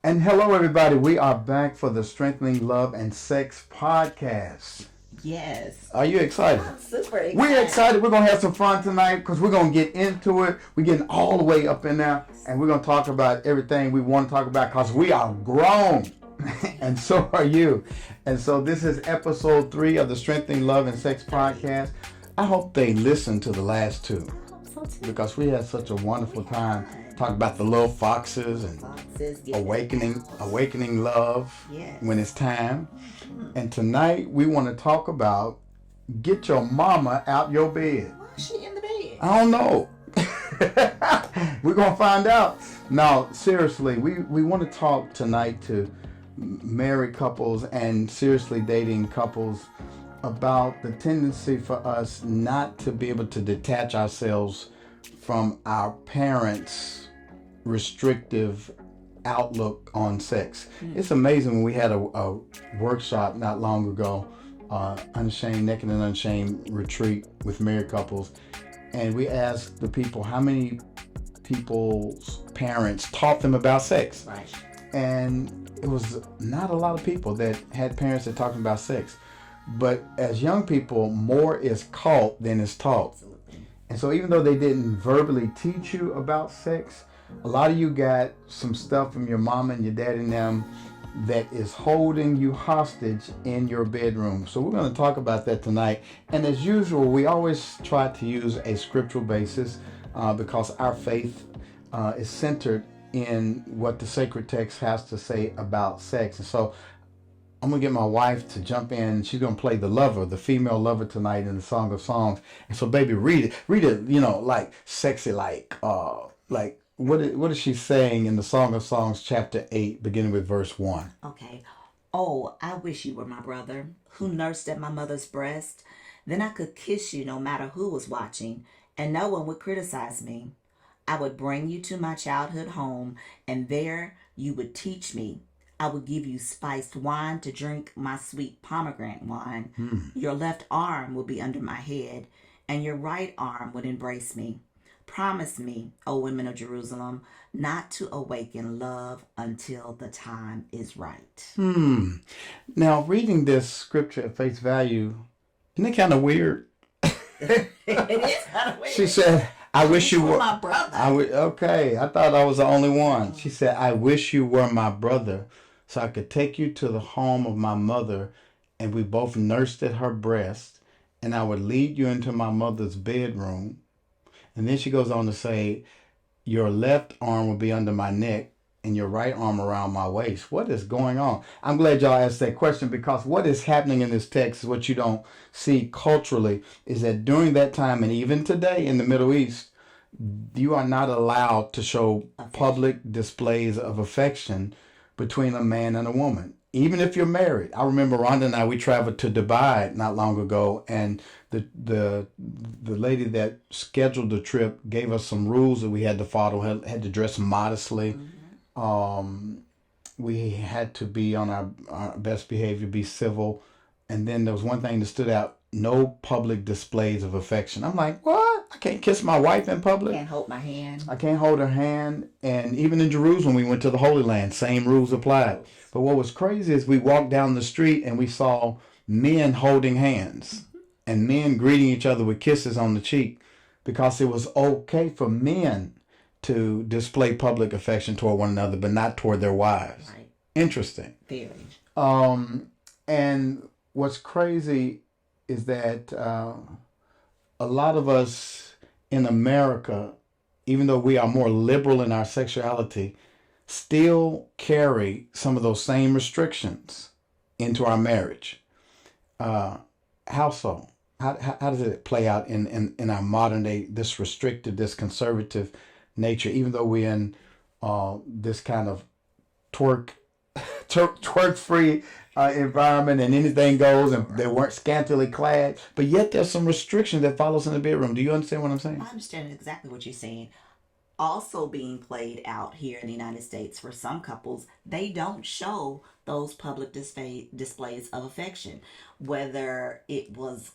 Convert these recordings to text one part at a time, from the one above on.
And hello, everybody. We are back for the Strengthening Love and Sex podcast. Yes. Are you excited? I'm super excited. We're excited. We're going to have some fun tonight because we're going to get into it. We're getting all the way up in there, and we're going to talk about everything we want to talk about because we are grown, and so are you. And so this is episode 3 of the Strengthening Love and Sex podcast. I hope they listened to the last two because we had such a wonderful time talking about the little foxes and awakening love when it's time. And tonight we want to talk about get your mama out your bed. Why is she in the bed? I don't know. We're going to find out. Now, seriously, we want to talk tonight to married couples and seriously dating couples about the tendency for us not to be able to detach ourselves from our parents' restrictive outlook on sex. It's amazing when we had a workshop not long ago, Unashamed, Naked and Unshamed retreat with married couples, and we asked the people how many people's parents taught them about sex. Right. And it was not a lot of people that had parents that talked about sex. But as young people, more is caught than is taught. Absolutely. And so even though they didn't verbally teach you about sex, a lot of you got some stuff from your mama and your dad and them that is holding you hostage in your bedroom. So we're going to talk about that tonight. And as usual, we always try to use a scriptural basis because our faith is centered in what the sacred text has to say about sex. And so I'm going to get my wife to jump in. She's going to play the lover, the female lover tonight in the Song of Songs. And so, baby, read it, like sexy, like what is she saying in the Song of Songs, chapter 8, beginning with verse 1? Okay. Oh, I wish you were my brother, who nursed at my mother's breast. Then I could kiss you no matter who was watching, and no one would criticize me. I would bring you to my childhood home, and there you would teach me. I would give you spiced wine to drink my sweet pomegranate wine. Your left arm would be under my head, and your right arm would embrace me. Promise me, O women of Jerusalem, not to awaken love until the time is right. Now, reading this scripture at face value, isn't it kind of weird? It is kind of weird. She said, I wish you were my brother. Okay, I thought I was the only one. She said, I wish you were my brother so I could take you to the home of my mother and we both nursed at her breast and I would lead you into my mother's bedroom. And then she goes on to say, your left arm will be under my neck and your right arm around my waist. What is going on? I'm glad y'all asked that question because what is happening in this text is what you don't see culturally is that during that time and even today in the Middle East, you are not allowed to show public displays of affection between a man and a woman, even if you're married. I remember Rhonda and we traveled to Dubai not long ago, and the lady that scheduled the trip gave us some rules that we had to follow. Had to dress modestly. We had to be on our best behavior, be civil, and then there was one thing that stood out: no public displays of affection. I'm like, what? I can't kiss my wife in public. Can't hold my hand. I can't hold her hand. And even in Jerusalem, we went to the Holy Land. Same rules applied. But what was crazy is we walked down the street and we saw men holding hands and men greeting each other with kisses on the cheek because it was okay for men to display public affection toward one another, but not toward their wives. Right. Interesting. Very. And what's crazy is that a lot of us in America, even though we are more liberal in our sexuality, still carry some of those same restrictions into our marriage. How so? How does it play out in our modern day, this restrictive, this conservative nature, even though we're in this kind of twerk free environment and anything goes and they weren't scantily clad, but yet there's some restriction that follows in the bedroom. Do you understand what I'm saying? I understand exactly what you're saying. Also being played out here in the United States for some couples, they don't show those public displays of affection. Whether it was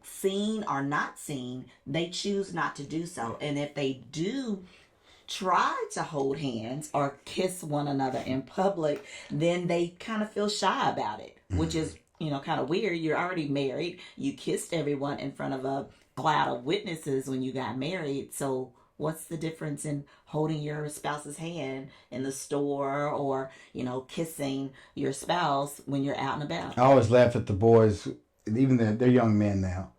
seen or not seen, they choose not to do so. And if they do try to hold hands or kiss one another in public, then they kind of feel shy about it, which is, kind of weird. You're already married. You kissed everyone in front of a cloud of witnesses when you got married. So what's the difference in holding your spouse's hand in the store or, kissing your spouse when you're out and about? I always laugh at the boys, even they're young men now.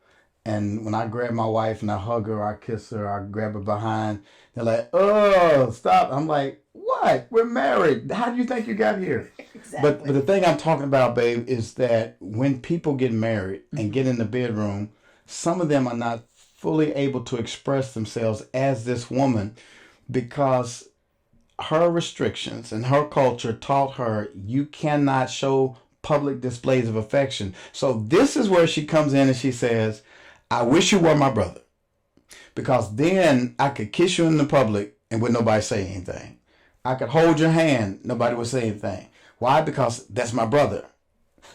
And when I grab my wife and I hug her, I kiss her, I grab her behind, they're like, "Oh, stop." I'm like, "What? We're married. How do you think you got here?" Exactly. But the thing I'm talking about, babe, is that when people get married and get in the bedroom, some of them are not fully able to express themselves as this woman because her restrictions and her culture taught her you cannot show public displays of affection. So this is where she comes in and she says, "I wish you were my brother, because then I could kiss you in the public and would nobody say anything. I could hold your hand, nobody would say anything. Why? Because that's my brother."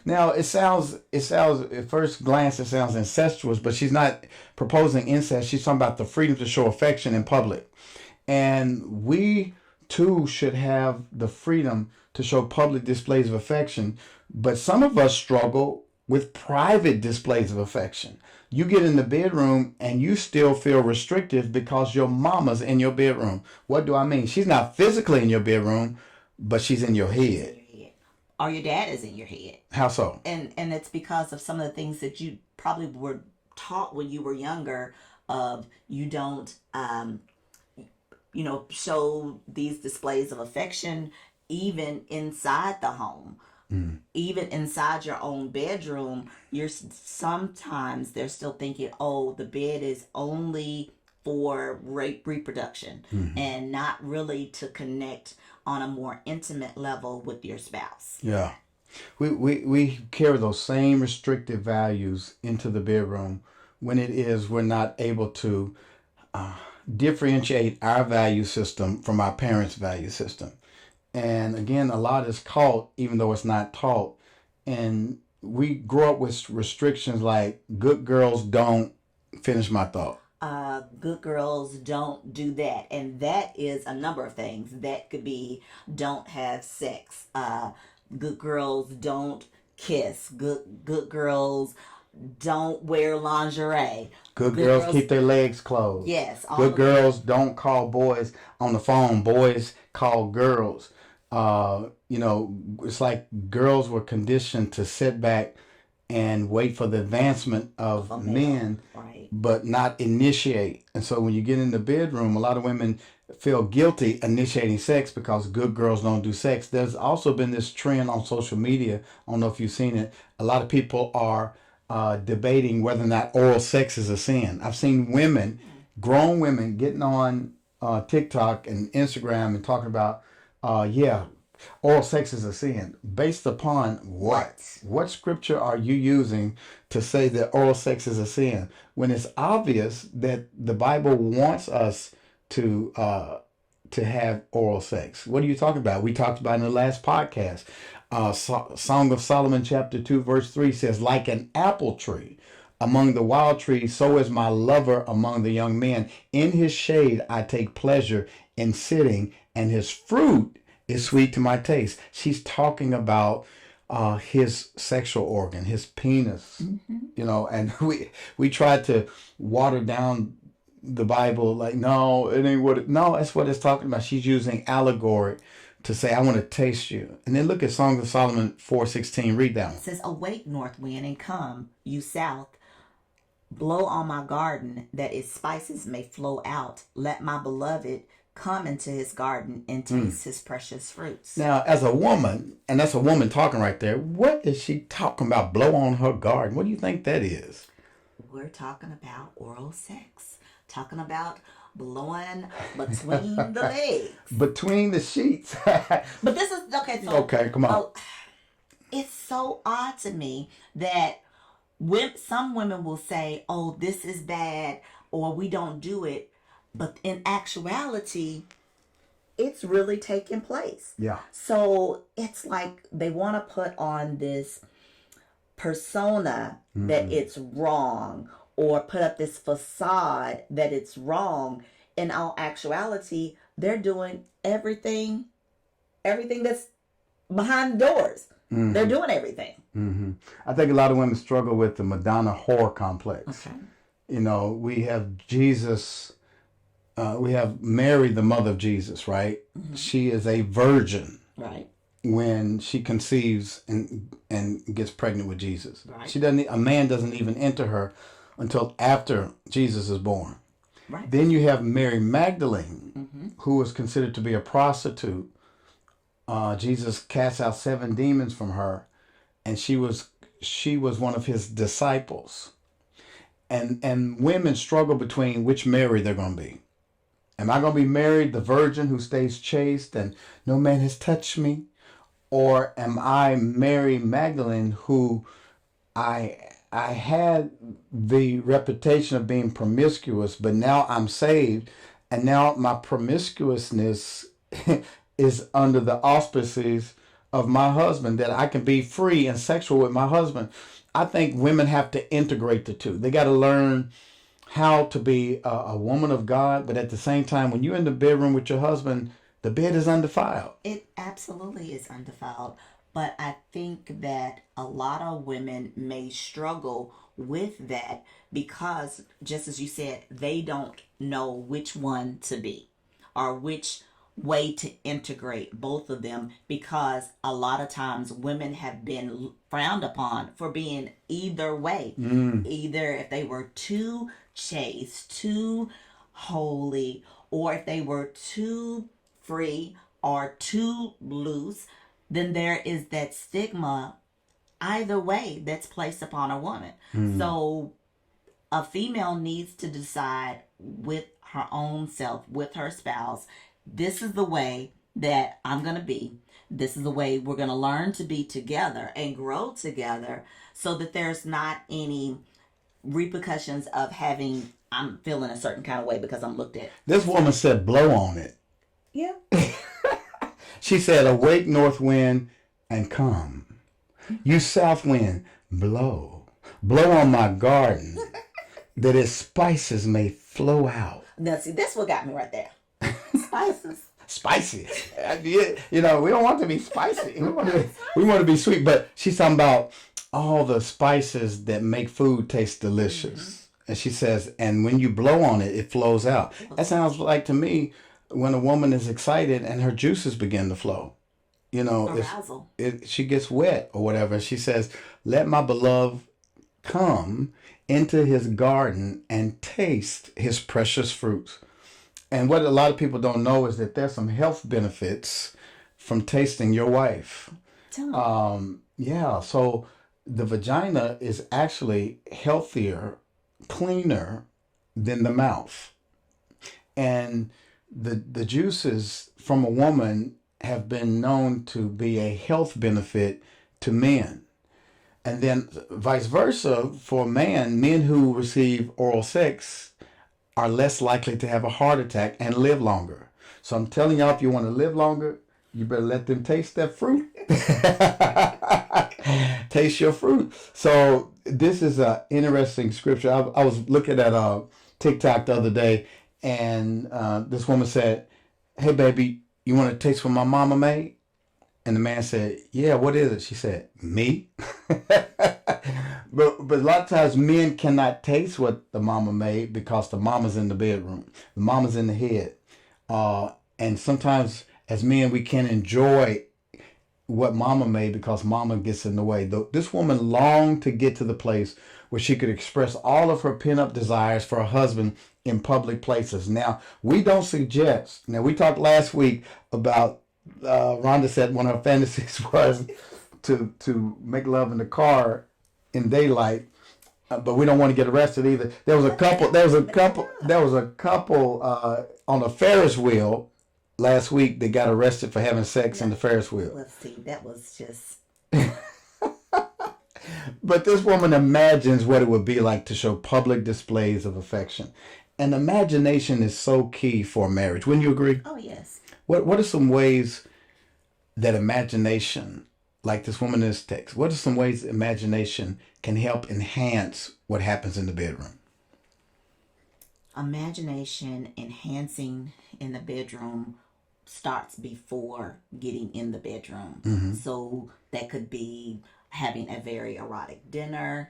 Now it sounds at first glance it sounds incestuous, but she's not proposing incest. She's talking about the freedom to show affection in public. And we too should have the freedom to show public displays of affection, but some of us struggle with private displays of affection. You get in the bedroom and you still feel restrictive because your mama's in your bedroom. What do I mean? She's not physically in your bedroom, but she's in your head. Or your dad is in your head. How so? And it's because of some of the things that you probably were taught when you were younger of you don't show these displays of affection even inside the home. Even inside your own bedroom, sometimes they're still thinking, "Oh, the bed is only for reproduction and not really to connect on a more intimate level with your spouse." Yeah. We carry those same restrictive values into the bedroom when it is we're not able to differentiate our value system from our parents' value system. And again, a lot is caught even though it's not taught. And we grow up with restrictions like good girls don't, finish my thought. Good girls don't do that, and that is a number of things. That could be don't have sex. Good girls don't kiss. Good girls don't wear lingerie. Good girls keep their legs closed. Yes. Good girls don't call boys on the phone. Boys call girls. It's like girls were conditioned to sit back and wait for the advancement of men, right, but not initiate. And so when you get in the bedroom, a lot of women feel guilty initiating sex because good girls don't do sex. There's also been this trend on social media. I don't know if you've seen it. A lot of people are debating whether or not oral sex is a sin. I've seen women, grown women, getting on TikTok and Instagram and talking about, oral sex is a sin. Based upon what? What scripture are you using to say that oral sex is a sin when it's obvious that the Bible wants us to have oral sex? What are you talking about? We talked about in the last podcast. Song of Solomon chapter 2 verse 3 says, "Like an apple tree among the wild trees, so is my lover among the young men. In his shade I take pleasure in sitting, and his fruit is sweet to my taste." She's talking about his sexual organ, his penis, and we tried to water down the Bible like, no, it ain't no, that's what it's talking about. She's using allegory to say, I want to taste you. And then look at Songs of Solomon 4:16. Read that one. It says, "Awake, north wind, and come, you south. Blow on my garden, that its spices may flow out. Let my beloved come into his garden and taste his precious fruits." Now, as a woman, and that's a woman talking right there, what is she talking about? Blow on her garden. What do you think that is? We're talking about oral sex. Talking about blowing between the legs. Between the sheets. But this is, okay, so. Okay, come on. It's so odd to me that some women will say, "Oh, this is bad," or "we don't do it." But in actuality, it's really taking place. Yeah. So it's like they want to put on this persona that it's wrong, or put up this facade that it's wrong. In all actuality, they're doing everything that's behind the doors. They're doing everything. I think a lot of women struggle with the Madonna whore complex. Okay. You know, we have Jesus, we have Mary, the mother of Jesus, right? She is a virgin Right. when she conceives and gets pregnant with Jesus. Right. She doesn't. A man doesn't even enter her until after Jesus is born. Right. Then you have Mary Magdalene, who was considered to be a prostitute. Jesus cast out 7 demons from her, and she was one of his disciples. And women struggle between which Mary they're going to be. Am I going to be Mary, the virgin who stays chaste and no man has touched me? Or am I Mary Magdalene, who I had the reputation of being promiscuous, but now I'm saved, and now my promiscuousness is under the auspices of my husband, that I can be free and sexual with my husband. I think women have to integrate the two. They got to learn how to be a woman of God, but at the same time, when you're in the bedroom with your husband, the bed is undefiled. It absolutely is undefiled. But I think that a lot of women may struggle with that because, just as you said, they don't know which one to be or which way to integrate both of them, because a lot of times women have been frowned upon for being either way. Either if they were too chaste, too holy, or if they were too free or too loose, then there is that stigma either way that's placed upon a woman. So a female needs to decide with her own self, with her spouse, this is the way that I'm going to be. This is the way we're going to learn to be together and grow together, so that there's not any repercussions of having, I'm feeling a certain kind of way because I'm looked at. This woman said, blow on it. Yeah. She said, awake north wind and come. You south wind, blow. Blow on my garden that its spices may flow out. Now, see, that's what got me right there. Spices. Spicy. You know, we don't want to be spicy. We want to be sweet. But she's talking about all the spices that make food taste delicious. And she says, and when you blow on it, it flows out. That sounds like to me when a woman is excited and her juices begin to flow. You know, Arousal. she gets wet or whatever. She says, let my beloved come into his garden and taste his precious fruits. And what a lot of people don't know is that there's some health benefits from tasting your wife. Yeah, so the vagina is actually healthier, cleaner than the mouth. And the juices from a woman have been known to be a health benefit to men. And then vice versa for men who receive oral sex are less likely to have a heart attack and live longer. So I'm telling y'all, if you want to live longer, you better let them taste that fruit. Taste your fruit. So this is an interesting scripture. I was looking at TikTok the other day, and this woman said, hey, baby, you want to taste what my mama made? And the man said, yeah, what is it? She said, me? But a lot of times men cannot taste what the mama made because the mama's in the bedroom. The mama's in the head. And sometimes as men, we can't enjoy what mama made because mama gets in the way. This woman longed to get to the place where she could express all of her pent-up desires for her husband in public places. Now, we don't suggest. Now, we talked last week about Rhonda said one of her fantasies was to make love in the car in daylight, but we don't want to get arrested either. There was a couple on a Ferris wheel last week that got arrested for having sex in the Ferris wheel. Let's see, that was just... But this woman imagines what it would be like to show public displays of affection. And imagination is so key for marriage. Wouldn't you agree? Oh, yes. What are some ways that imagination, like this woman in this text, what are some ways imagination can help enhance what happens in the bedroom? Imagination enhancing in the bedroom starts before getting in the bedroom. So that could be having a very erotic dinner,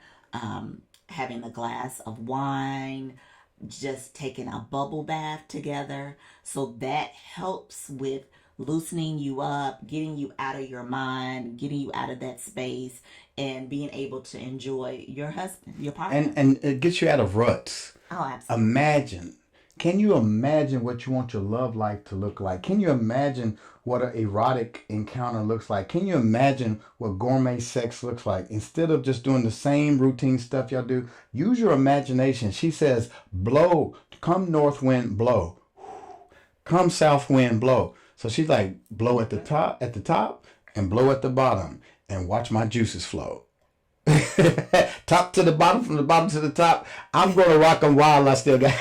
having a glass of wine, just taking a bubble bath together. So that helps with loosening you up, getting you out of your mind, getting you out of that space, and being able to enjoy your husband, your partner. And it gets you out of ruts. Oh, absolutely. Imagine. Can you imagine what you want your love life to look like? Can you imagine what an erotic encounter looks like? Can you imagine what gourmet sex looks like? Instead of just doing the same routine stuff y'all do, use your imagination. She says, blow, come north wind, blow. Come south wind, blow. So she's like, blow at the top, and blow at the bottom, and watch my juices flow. Top to the bottom, from the bottom to the top. I'm gonna rock them while I still got.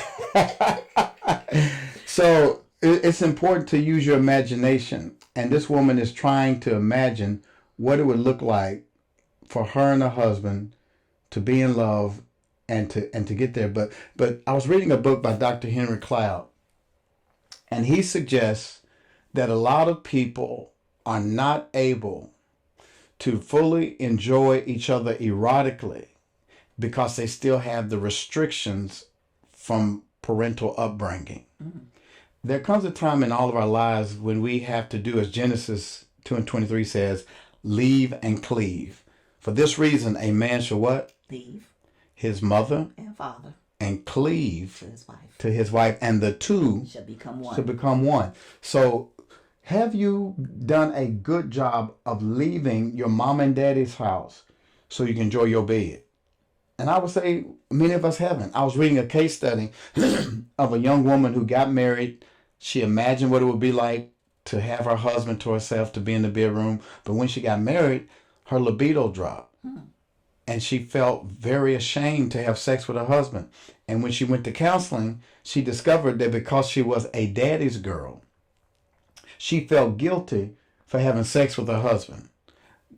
So it's important to use your imagination, and this woman is trying to imagine what it would look like for her and her husband to be in love and to get there. But I was reading a book by Dr. Henry Cloud, and he suggests that a lot of people are not able to fully enjoy each other erotically because they still have the restrictions from parental upbringing. There comes a time in all of our lives when we have to do, as Genesis 2:23 says, leave and cleave. For this reason, a man shall what? Leave His mother and father and cleave to his wife, and the two shall become one. shall become one. So have you done a good job of leaving your mom and daddy's house so you can enjoy your bed? And I would say many of us haven't. I was reading a case study of a young woman who got married. She imagined what it would be like to have her husband to herself, to be in the bedroom. But when she got married, her libido dropped. And she felt very ashamed to have sex with her husband. And when she went to counseling, she discovered that because she was a daddy's girl, she felt guilty for having sex with her husband.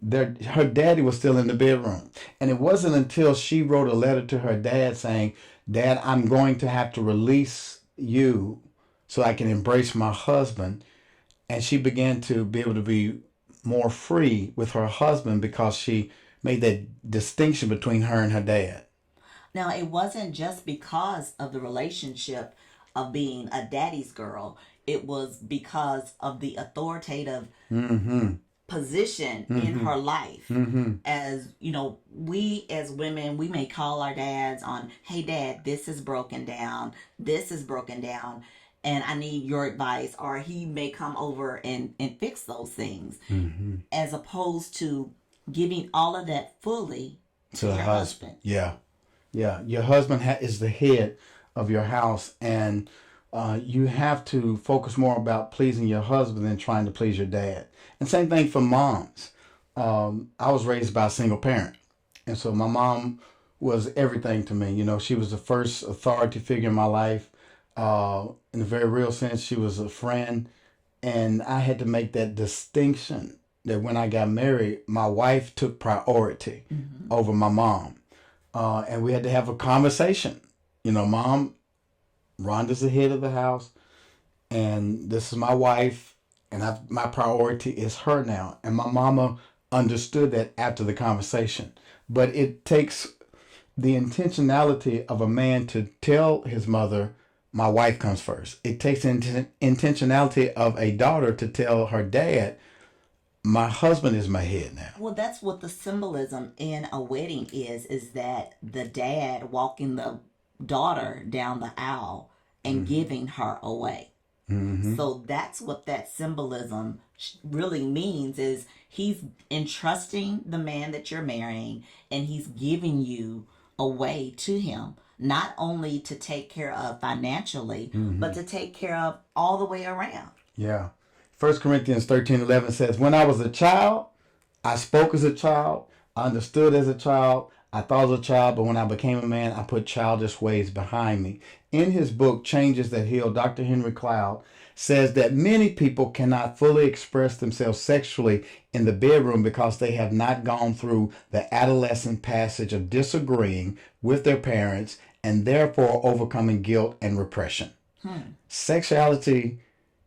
Her daddy was still in the bedroom. And it wasn't until she wrote a letter to her dad saying, Dad, I'm going to have to release you so I can embrace my husband. And she began to be able to be more free with her husband because she made that distinction between her and her dad. Now, it wasn't just because of the relationship of being a daddy's girl. It was because of the authoritative position in her life. As you know, we as women, we may call our dads on, hey dad, this is broken down, and I need your advice. Or he may come over and fix those things, as opposed to giving all of that fully to your husband. Yeah. Your husband is the head of your house, and you have to focus more about pleasing your husband than trying to please your dad. And same thing for moms. I was raised by a single parent, and so my mom was everything to me. You know, she was the first authority figure in my life. In a very real sense, she was a friend, and I had to make that distinction that when I got married, my wife took priority over my mom. And we had to have a conversation. You know, Mom, Rhonda's the head of the house, and this is my wife, and my priority is her now. And my mama understood that after the conversation. But it takes the intentionality of a man to tell his mother, my wife comes first. It takes intentionality of a daughter to tell her dad, my husband is my head now. Well, that's what the symbolism in a wedding is that the dad walking the daughter down the aisle and giving her away. So that's what that symbolism really means, is he's entrusting the man that you're marrying, and he's giving you away to him, not only to take care of financially, but to take care of all the way around. Yeah. 1 Corinthians 13:11 says, when I was a child, I spoke as a child, I understood as a child, I thought as a child, but when I became a man, I put childish ways behind me. In his book, Changes That Heal, Dr. Henry Cloud says that many people cannot fully express themselves sexually in the bedroom because they have not gone through the adolescent passage of disagreeing with their parents and therefore overcoming guilt and repression. Sexuality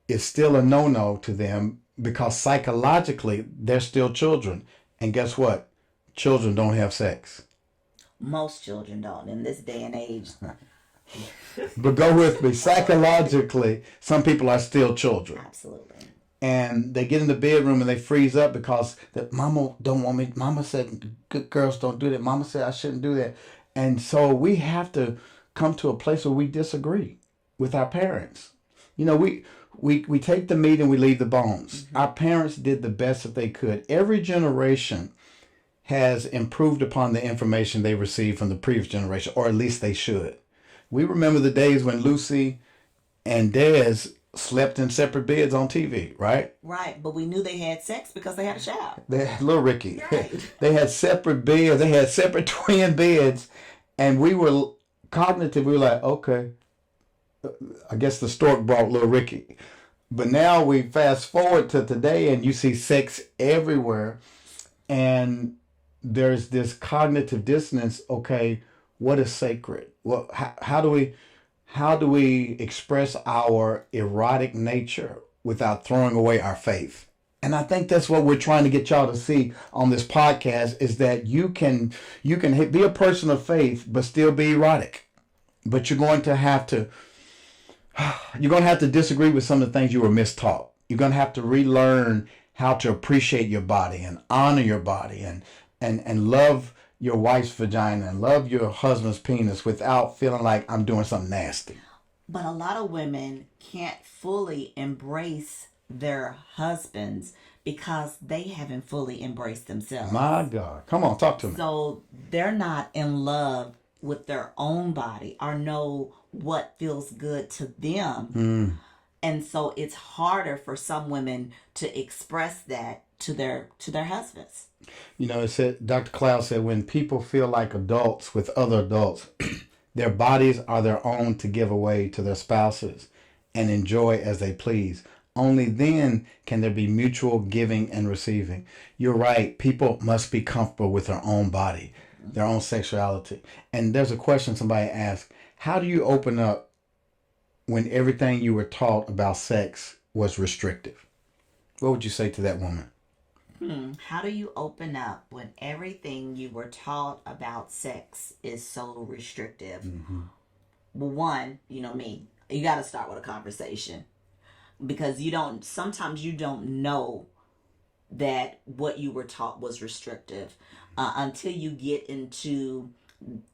is still a no-no to them because psychologically they're still children. And guess what? Children don't have sex. Most children don't in this day and age. But go with me. Psychologically, some people are still children. Absolutely. And they get in the bedroom and they freeze up because that mama don't want me. Mama said good girls don't do that. Mama said I shouldn't do that. And so we have to come to a place where we disagree with our parents. You know, we take the meat and we leave the bones. Our parents did the best that they could. Every generation has improved upon the information they received from the previous generation, or at least they should. We remember the days when Lucy and Des slept in separate beds on TV, right? Right, but we knew they had sex because they had a shower. They had little Ricky. Right. They had separate beds. They had separate twin beds, and we were cognitive. We were like, okay, I guess the stork brought little Ricky. But now we fast forward to today, and you see sex everywhere, and there's this cognitive dissonance. Okay, what is sacred? Well, how do we express our erotic nature without throwing away our faith? And I think that's what we're trying to get y'all to see on this podcast is that you can be a person of faith but still be erotic. But you're going to have to disagree with some of the things you were mistaught. You're going to have to relearn how to appreciate your body and honor your body and love your wife's vagina and love your husband's penis without feeling like I'm doing something nasty. But a lot of women can't fully embrace their husbands because they haven't fully embraced themselves. My God. Come on, talk to me. So they're not in love with their own body or know what feels good to them. And so it's harder for some women to express that to their husbands. You know, it said Dr. Cloud said when people feel like adults with other adults, their bodies are their own to give away to their spouses and enjoy as they please. Only then can there be mutual giving and receiving. You're right. People must be comfortable with their own body, their own sexuality. And there's a question somebody asked, how do you open up when everything you were taught about sex was restrictive? What would you say to that woman? How do you open up when everything you were taught about sex is so restrictive? Well, one, you know me, you got to start with a conversation because sometimes you don't know that what you were taught was restrictive until you get into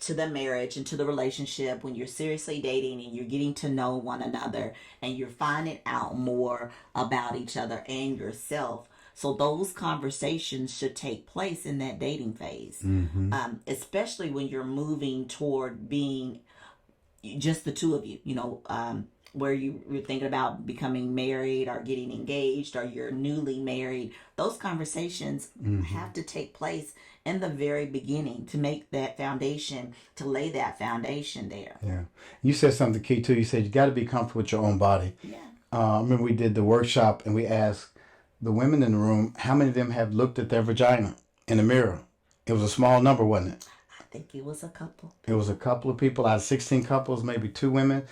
the marriage, into the relationship, when you're seriously dating and you're getting to know one another and you're finding out more about each other and yourself. So those conversations should take place in that dating phase, especially when you're moving toward being just the two of you, where you're thinking about becoming married or getting engaged or you're newly married. Those conversations have to take place in the very beginning to make that foundation, to lay that foundation there. Yeah. You said something key too. You said you got to be comfortable with your own body. Yeah. I remember we did the workshop and we asked the women in the room, how many of them have looked at their vagina in the mirror? It was a small number, wasn't it? I think it was a couple. It was a couple of people out of 16 couples, maybe 2 women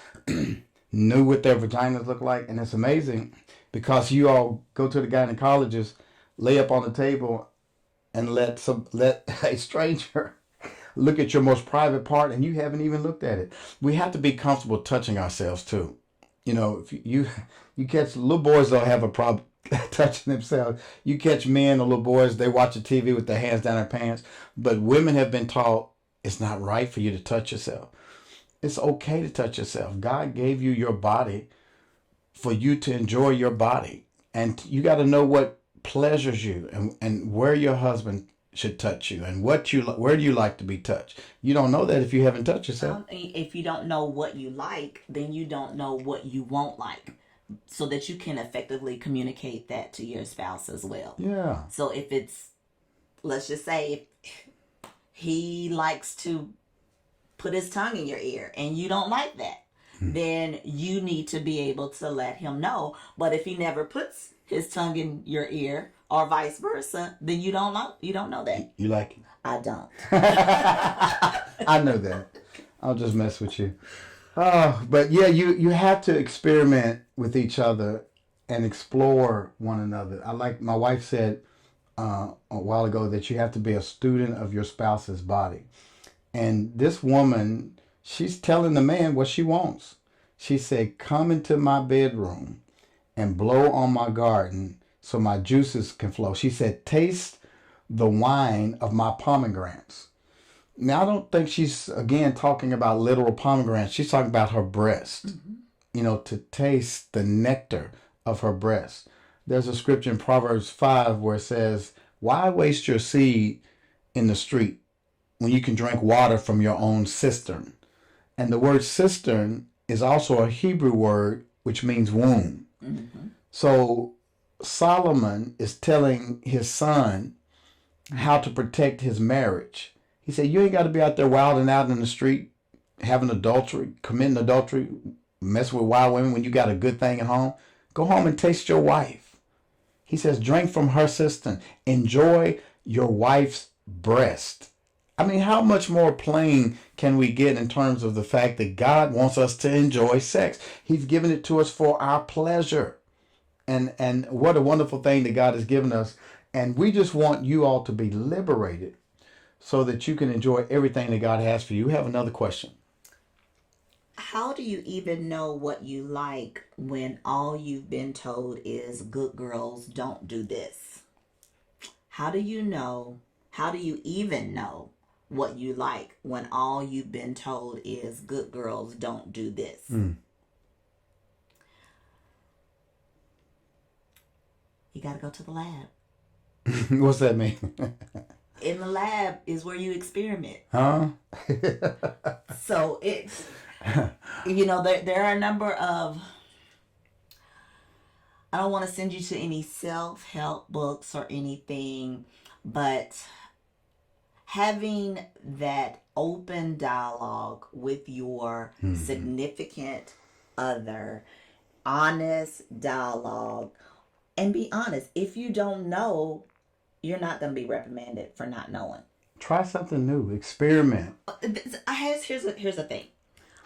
knew what their vaginas looked like. And it's amazing because you all go to the gynecologists, lay up on the table and let a stranger look at your most private part and you haven't even looked at it. We have to be comfortable touching ourselves too. You know, if you catch little boys don't have a problem touching themselves. You catch men or little boys, they watch the TV with their hands down their pants. But women have been taught it's not right for you to touch yourself. It's okay to touch yourself. God gave you your body for you to enjoy your body. And you got to know what pleasures you and where your husband should touch you and where do you like to be touched. You don't know that if you haven't touched yourself. If you don't know what you like, then you don't know what you won't like, so that you can effectively communicate that to your spouse as well. Yeah. So if it's, let's just say, if he likes to put his tongue in your ear and you don't like that, then you need to be able to let him know. But if he never puts his tongue in your ear or vice versa, then you don't know that. You like it? I don't. I know that. I'll just mess with you. But yeah, you have to experiment with each other and explore one another. I like my wife said a while ago that you have to be a student of your spouse's body. And this woman, she's telling the man what she wants. She said, "Come into my bedroom and blow on my garden so my juices can flow." She said, "Taste the wine of my pomegranates." Now, I don't think she's, again, talking about literal pomegranates. She's talking about her breast, to taste the nectar of her breast. There's a scripture in Proverbs 5 where it says, "Why waste your seed in the street when you can drink water from your own cistern?" And the word cistern is also a Hebrew word which means womb. Mm-hmm. So Solomon is telling his son how to protect his marriage. He said, "You ain't got to be out there wilding out in the street, having adultery, committing adultery, messing with wild women when you got a good thing at home. Go home and taste your wife." He says, "Drink from her cistern. Enjoy your wife's breast." I mean, how much more plain can we get in terms of the fact that God wants us to enjoy sex? He's given it to us for our pleasure. And what a wonderful thing that God has given us. And we just want you all to be liberated so that you can enjoy everything that God has for you. We have another question. How do you even know what you like when all you've been told is good girls don't do this? How do you know? How do you even know what you like when all you've been told is good girls don't do this? You got to go to the lab. What's that mean? In the lab is where you experiment. Huh? So it's, there are a number of, I don't want to send you to any self-help books or anything, but having that open dialogue with your significant other, honest dialogue, and be honest. If you don't know, you're not going to be reprimanded for not knowing. Try something new. Experiment. Here's the thing.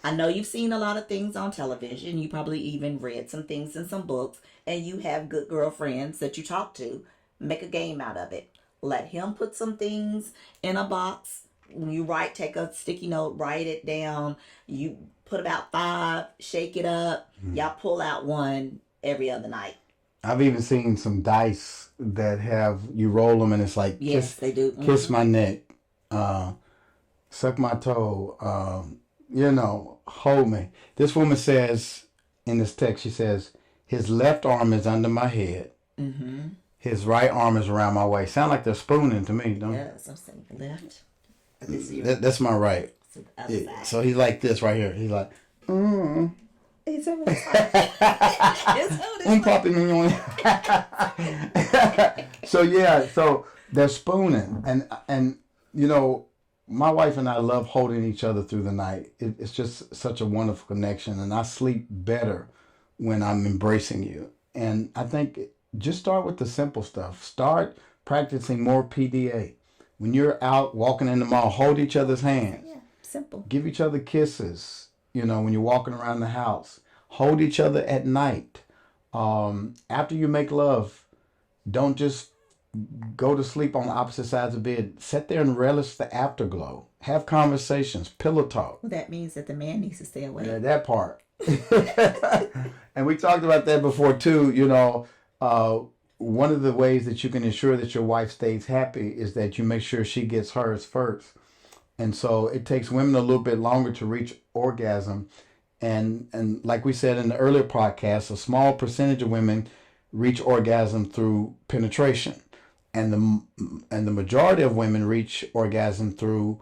I know you've seen a lot of things on television. You probably even read some things in some books, and you have good girlfriends that you talk to. Make a game out of it. Let him put some things in a box. When you take a sticky note, write it down. You put about 5, shake it up. Y'all pull out one every other night. I've even seen some dice that have, you roll them and it's like, yes, they do. Kiss my neck, suck my toe, hold me. This woman says in this text, she says, "His left arm is under my head. Mm-hmm. His right arm is around my waist." Sound like they're spooning to me, don't Yes, I'm saying left. That's my right. Yeah. So he's like this right here. He's like, It's over I'm popping on. So they're spooning, and my wife and I love holding each other through the night. It's just such a wonderful connection, and I sleep better when I'm embracing you. And I think just start with the simple stuff. Start practicing more PDA. When you're out walking in the mall, hold each other's hands. Yeah, simple. Give each other kisses. When you're walking around the house, hold each other at night. After you make love, don't just go to sleep on opposite sides of the bed. Sit there and relish the afterglow. Have conversations, pillow talk. Well, that means that the man needs to stay away. Yeah, that part. And we talked about that before too. One of the ways that you can ensure that your wife stays happy is that you make sure she gets hers first. And so it takes women a little bit longer to reach orgasm. And like we said in the earlier podcast, a small percentage of women reach orgasm through penetration. And the majority of women reach orgasm through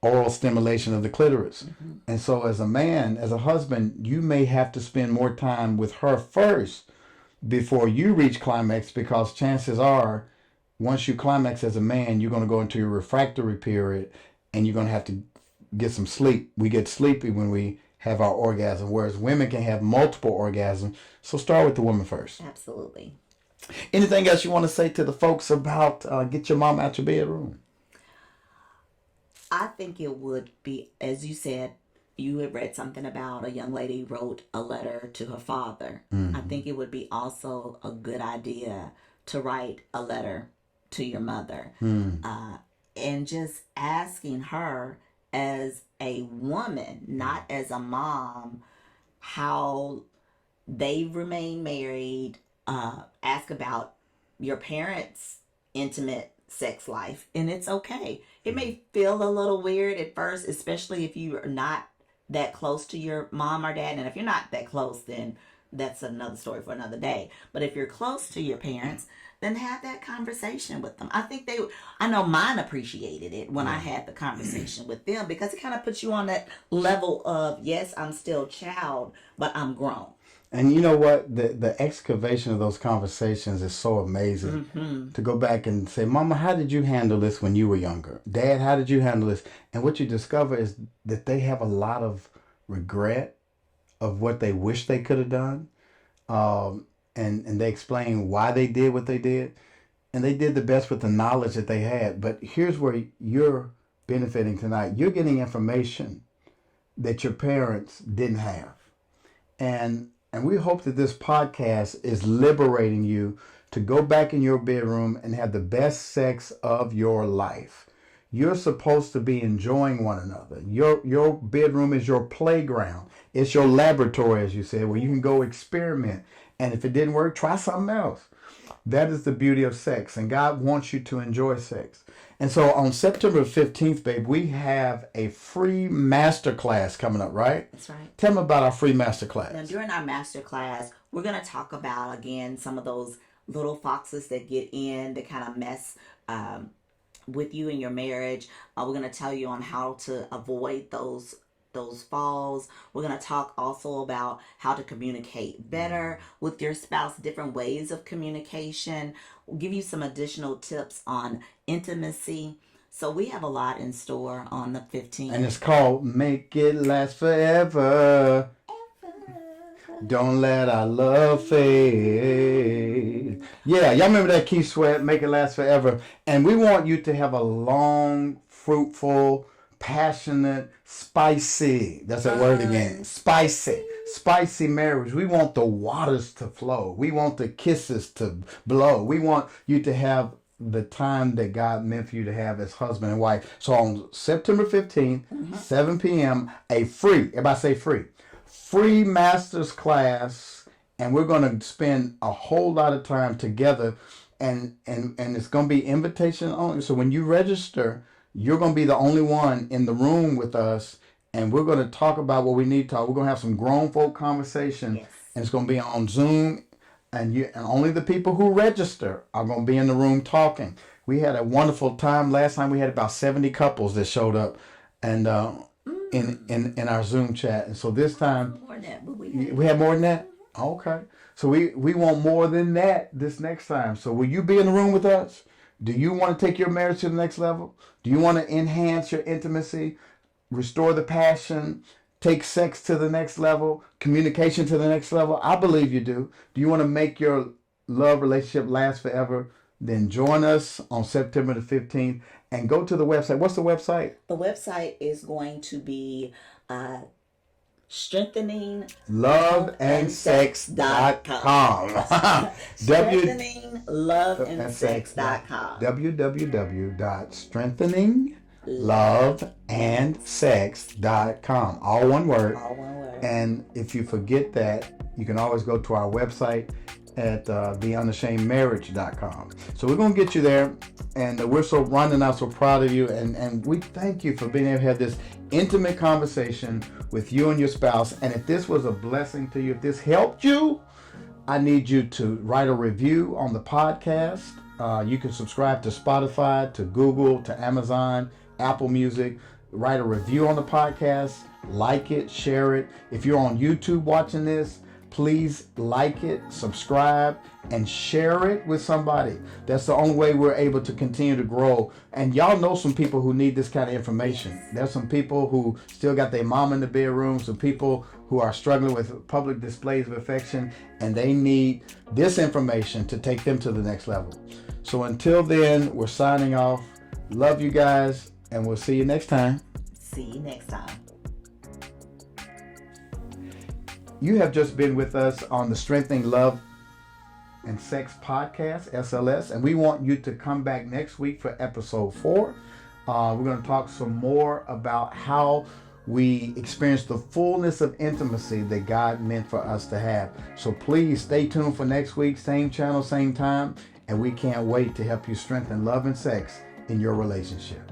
oral stimulation of the clitoris. Mm-hmm. And so as a man, as a husband, you may have to spend more time with her first before you reach climax, because chances are once you climax as a man, you're going to go into your refractory period and you're going to have to get some sleep. We get sleepy when we have our orgasm, whereas women can have multiple orgasms. So start with the woman first. Absolutely. Anything else you want to say to the folks about get your mom out your bedroom? I think it would be, as you said, you had read something about a young lady wrote a letter to her father. I think it would be also a good idea to write a letter to your mother, and just asking her as a woman, not as a mom, how they remain married. Ask about your parents' intimate sex life, and it's okay. It may feel a little weird at first, especially if you are not that close to your mom or dad. And if you're not that close, then that's another story for another day. But if you're close to your parents, then have that conversation with them. I know mine appreciated it when I had the conversation with them, because it kind of puts you on that level of, yes, I'm still child, but I'm grown. And you know what? The excavation of those conversations is so amazing. To go back and say, Mama, how did you handle this when you were younger? Dad, how did you handle this? And what you discover is that they have a lot of regret of what they wish they could have done. And they explain why they did what they did. And they did the best with the knowledge that they had. But here's where you're benefiting tonight. You're getting information that your parents didn't have. And we hope that this podcast is liberating you to go back in your bedroom and have the best sex of your life. You're supposed to be enjoying one another. Your bedroom is your playground. It's your laboratory, as you said, where you can go experiment. And if it didn't work, try something else. That is the beauty of sex. And God wants you to enjoy sex. And so on September 15th, babe, we have a free masterclass coming up, right? That's right. Tell them about our free masterclass. Now, during our masterclass, we're going to talk about, again, some of those little foxes that get in, that kind of mess with you in your marriage. We're going to tell you on how to avoid those falls. We're going to talk also about how to communicate better with your spouse, different ways of communication. We'll give you some additional tips on intimacy. So we have a lot in store on the 15th. And it's called Make It Last Forever. Don't let our love fade. Yeah, y'all remember that Keith Sweat, Make It Last Forever. And we want you to have a long, fruitful, passionate, spicy, that's that word again, spicy marriage. We want the waters to flow. We want the kisses to blow. We want you to have the time that God meant for you to have as husband and wife. So on September 15th, 7 p.m., a free, everybody say free master's class, and we're going to spend a whole lot of time together, and it's going to be invitation only. So when you register, you're going to be the only one in the room with us, and we're going to talk about what we need to talk. We're going to have some grown folk conversation, and it's going to be on Zoom, and only the people who register are going to be in the room talking. We had a wonderful time. Last time we had about 70 couples that showed up, and in our Zoom chat. And so this time More than that, but we had more than that. Okay, so we want more than that this next time. So will you be in the room with us? Do you want to take your marriage to the next level? Do you want to enhance your intimacy, restore the passion, take sex to the next level, communication to the next level? I believe you do. Do you want to make your love relationship last forever? Then join us on September the 15th and go to the website. What's the website? the website is going to be strengthening loveandsex.com. strengtheningloveandsex.com. www.strengtheningloveandsex.com. All one word. All one word. And if you forget that, you can always go to our website at theunashamedmarriage.com. So we're going to get you there. And Rhonda and I are so proud of you. And we thank you for being able to have this intimate conversation with you and your spouse. And if this was a blessing to you, if this helped you, I need you to write a review on the podcast. You can subscribe to Spotify, to Google, to Amazon, Apple Music. Write a review on the podcast. Like it, share it. If you're on YouTube watching this, please like it, subscribe, and share it with somebody. That's the only way we're able to continue to grow. And y'all know some people who need this kind of information. There's some people who still got their mom in the bedroom, some people who are struggling with public displays of affection, and they need this information to take them to the next level. So until then, we're signing off. Love you guys, and we'll see you next time. See you next time. You have just been with us on the Strengthening Love and Sex podcast, SLS, and we want you to come back next week for episode 4. We're going to talk some more about how we experience the fullness of intimacy that God meant for us to have. So please stay tuned for next week, same channel, same time, and we can't wait to help you strengthen love and sex in your relationship.